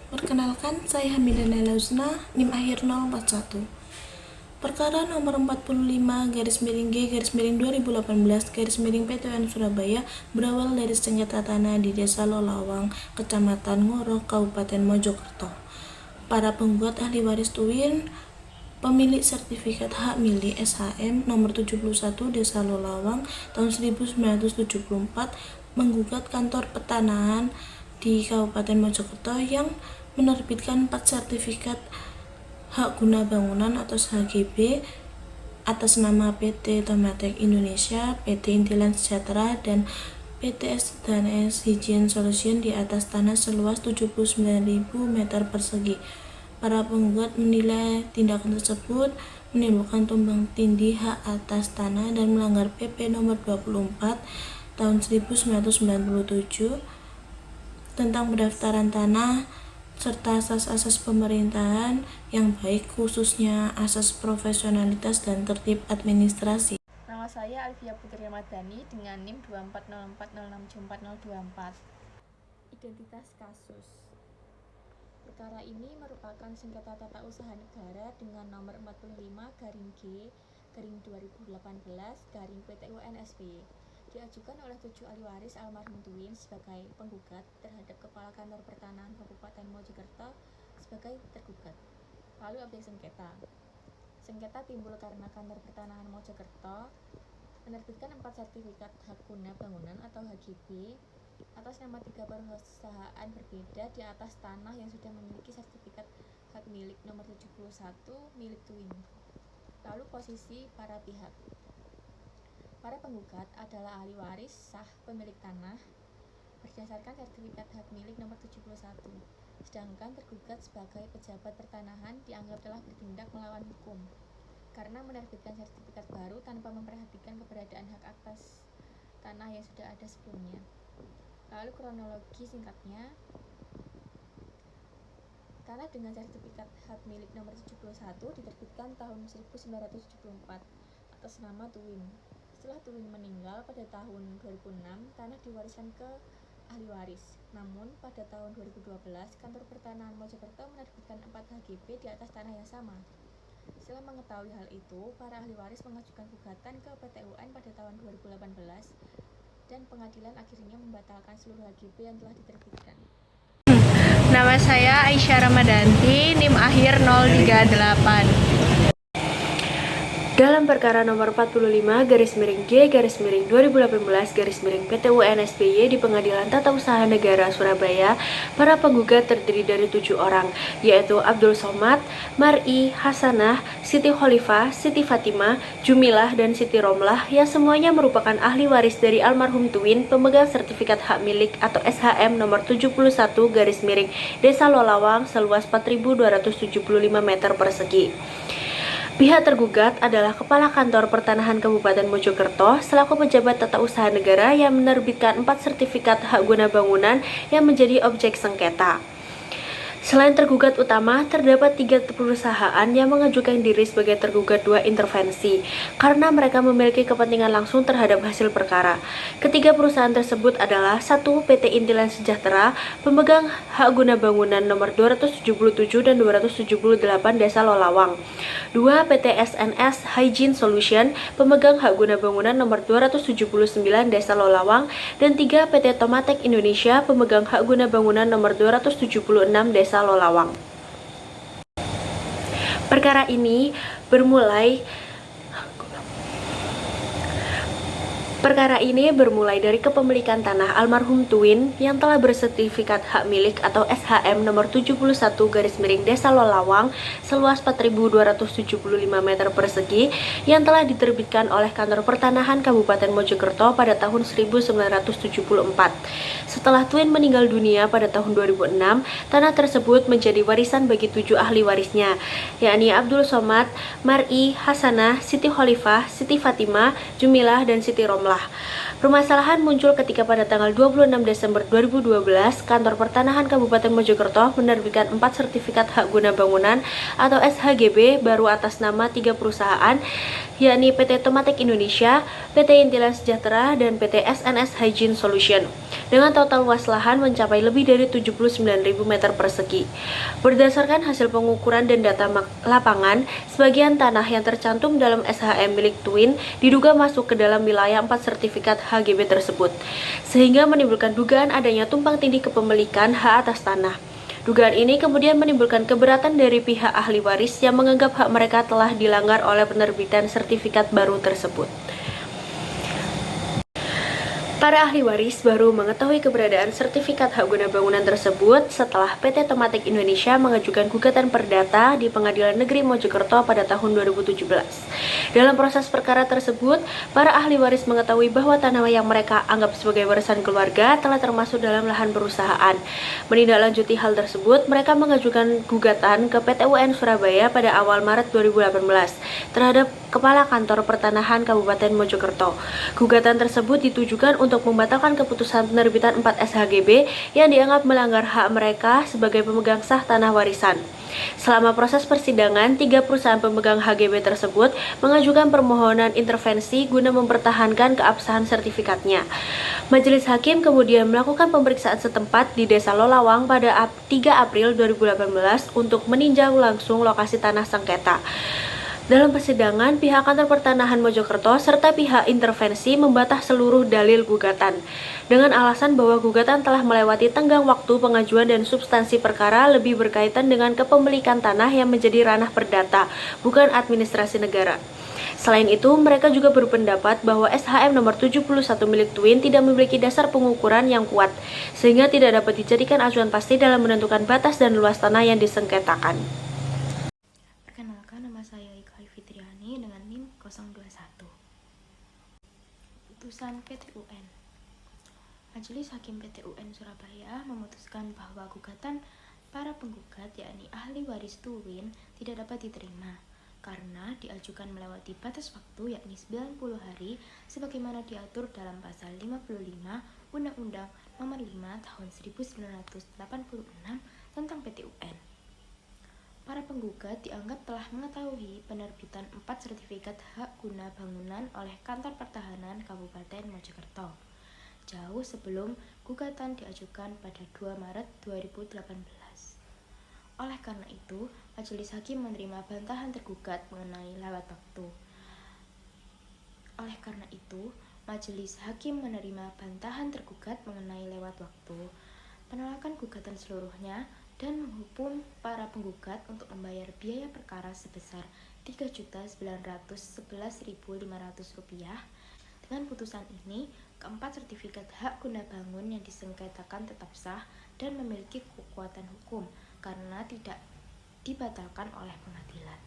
Perkenalkan, saya Hamidah Nailausna, NIM akhir 041. Perkara nomor 45 garis miring G garis miring 2018 garis miring PTUN Surabaya berawal dari sengketa tanah di Desa Lolawang, Kecamatan Ngoro, Kabupaten Mojokerto. Para penggugat ahli waris Tuwin, pemilik sertifikat hak milik SHM nomor 71 Desa Lolawang tahun 1974 menggugat kantor petanahan di Kabupaten Mojokerto yang menerbitkan 4 sertifikat hak guna bangunan atau HGB atas nama PT Tomatek Indonesia, PT Intilan Sejahtera, dan PT S&S Hygiene Solution di atas tanah seluas 79.000 meter persegi. Para penggugat menilai tindakan tersebut menimbulkan tumbang tindih hak atas tanah dan melanggar PP nomor 24 tahun 1997 tentang pendaftaran tanah serta asas-asas pemerintahan yang baik, khususnya asas profesionalitas dan tertib administrasi. Nama saya Alfia Putri Ramadhani dengan NIM 2404067424. Identitas kasus. Perkara ini merupakan sengketa tata usaha negara dengan nomor 45/2018/PTUN diajukan oleh 7 ahli waris almarhum Tuwin sebagai penggugat terhadap Kepala Kantor Pertanahan Kabupaten Mojokerto sebagai tergugat. Lalu objek sengketa. Sengketa timbul karena Kantor Pertanahan Mojokerto menerbitkan 4 sertifikat hak guna bangunan atau HGB atas nama 3 perusahaan berbeda di atas tanah yang sudah memiliki sertifikat hak milik nomor 71 milik Tuwin. Lalu posisi para pihak. Para penggugat adalah ahli waris sah pemilik tanah berdasarkan sertifikat hak milik nomor 71. Sedangkan tergugat sebagai pejabat pertanahan dianggap telah bertindak melawan hukum karena menerbitkan sertifikat baru tanpa memperhatikan keberadaan hak atas tanah yang sudah ada sebelumnya. Lalu kronologi singkatnya, tanah dengan sertifikat hak milik nomor 71 diterbitkan tahun 1974 atas nama Tuwin. Setelah Tuwin meninggal pada tahun 2006, tanah diwariskan ke ahli waris. Namun pada tahun 2012, Kantor Pertanahan Mojokerto menerbitkan 4 HGB di atas tanah yang sama. Setelah mengetahui hal itu, para ahli waris mengajukan gugatan ke PTUN pada tahun 2018 dan pengadilan akhirnya membatalkan seluruh HGB yang telah diterbitkan. Nama saya Aisyah Ramadanti, NIM akhir 038. Dalam perkara nomor 45 garis miring G garis miring 2018 garis miring PTUN SBY di Pengadilan Tata Usaha Negara Surabaya, para penggugat terdiri dari 7 orang, yaitu Abdul Somad, Mar'i, Hasanah, Siti Khalifah, Siti Fatimah, Jumilah, dan Siti Romlah yang semuanya merupakan ahli waris dari almarhum Tuwin, pemegang sertifikat hak milik atau SHM nomor 71 garis miring Desa Lolawang seluas 4.275 meter persegi. Pihak tergugat adalah Kepala Kantor Pertanahan Kabupaten Mojokerto selaku pejabat tata usaha negara yang menerbitkan 4 sertifikat hak guna bangunan yang menjadi objek sengketa. Selain tergugat utama, terdapat 3 perusahaan yang mengajukan diri sebagai tergugat 2 intervensi karena mereka memiliki kepentingan langsung terhadap hasil perkara. Ketiga perusahaan tersebut adalah 1. PT Intilan Sejahtera, pemegang hak guna bangunan nomor 277 dan 278 Desa Lolawang. 2. PT S&S Hygiene Solution, pemegang hak guna bangunan nomor 279 Desa Lolawang. Dan 3. PT Tomatek Indonesia, pemegang hak guna bangunan nomor 276 Desa Lolawang. Perkara ini bermulai dari kepemilikan tanah almarhum Tuwin yang telah bersertifikat hak milik atau SHM nomor 71 garis miring Desa Lolawang seluas 4.275 meter persegi yang telah diterbitkan oleh Kantor Pertanahan Kabupaten Mojokerto pada tahun 1974. Setelah Tuwin meninggal dunia pada tahun 2006, tanah tersebut menjadi warisan bagi 7 ahli warisnya, yakni Abdul Somad, Mar'i, Hasanah, Siti Khalifah, Siti Fatimah, Jumilah, dan Siti Romlah. Permasalahan muncul ketika pada tanggal 26 Desember 2012, Kantor Pertanahan Kabupaten Mojokerto menerbitkan 4 sertifikat hak guna bangunan atau SHGB baru atas nama 3 perusahaan, yakni PT Tomatek Indonesia, PT Intilan Sejahtera, dan PT SNS Hygiene Solution, dengan total luas lahan mencapai lebih dari 79.000 meter persegi. Berdasarkan hasil pengukuran dan data lapangan, sebagian tanah yang tercantum dalam SHM milik Twin diduga masuk ke dalam wilayah 4 sertifikat HGB tersebut, sehingga menimbulkan dugaan adanya tumpang tindih kepemilikan hak atas tanah. Dugaan ini kemudian menimbulkan keberatan dari pihak ahli waris yang menganggap hak mereka telah dilanggar oleh penerbitan sertifikat baru tersebut. Para ahli waris baru mengetahui keberadaan sertifikat hak guna bangunan tersebut setelah PT Tomatek Indonesia mengajukan gugatan perdata di Pengadilan Negeri Mojokerto pada tahun 2017. Dalam proses perkara tersebut, para ahli waris mengetahui bahwa tanah yang mereka anggap sebagai warisan keluarga telah termasuk dalam lahan perusahaan. Menindaklanjuti hal tersebut, mereka mengajukan gugatan ke PT UN Surabaya pada awal Maret 2018 terhadap Kepala Kantor Pertanahan Kabupaten Mojokerto. Gugatan tersebut ditujukan untuk membatalkan keputusan penerbitan 4 SHGB yang dianggap melanggar hak mereka sebagai pemegang sah tanah warisan. Selama proses persidangan, 3 perusahaan pemegang HGB tersebut mengajukan permohonan intervensi guna mempertahankan keabsahan sertifikatnya. Majelis Hakim kemudian melakukan pemeriksaan setempat di Desa Lolawang pada 3 April 2018 untuk meninjau langsung lokasi tanah sengketa. Dalam persidangan, pihak Kantor Pertanahan Mojokerto serta pihak intervensi membantah seluruh dalil gugatan dengan alasan bahwa gugatan telah melewati tenggang waktu pengajuan dan substansi perkara lebih berkaitan dengan kepemilikan tanah yang menjadi ranah perdata, bukan administrasi negara. Selain itu, mereka juga berpendapat bahwa SHM nomor 71 milik Twin tidak memiliki dasar pengukuran yang kuat, sehingga tidak dapat dijadikan acuan pasti dalam menentukan batas dan luas tanah yang disengketakan. Perkenalkan, nama saya Ika Fitriani dengan NIM 021. Putusan PT UN. Majelis Hakim PT UN Surabaya memutuskan bahwa gugatan para penggugat, yakni ahli waris Twin, tidak dapat diterima karena diajukan melewati batas waktu, yakni 90 hari sebagaimana diatur dalam pasal 55 Undang-Undang Nomor 5 Tahun 1986 tentang PT UN. Para penggugat dianggap telah mengetahui penerbitan 4 sertifikat hak guna bangunan oleh Kantor Pertahanan Kabupaten Mojokerto jauh sebelum gugatan diajukan pada 2 Maret 2018. Oleh karena itu, Majelis Hakim menerima bantahan tergugat mengenai lewat waktu. Penolakan gugatan seluruhnya dan menghukum para penggugat untuk membayar biaya perkara sebesar Rp3.911.500. Dengan putusan ini, keempat sertifikat hak guna bangun yang disengketakan tetap sah dan memiliki kekuatan hukum karena tidak dibatalkan oleh pengadilan.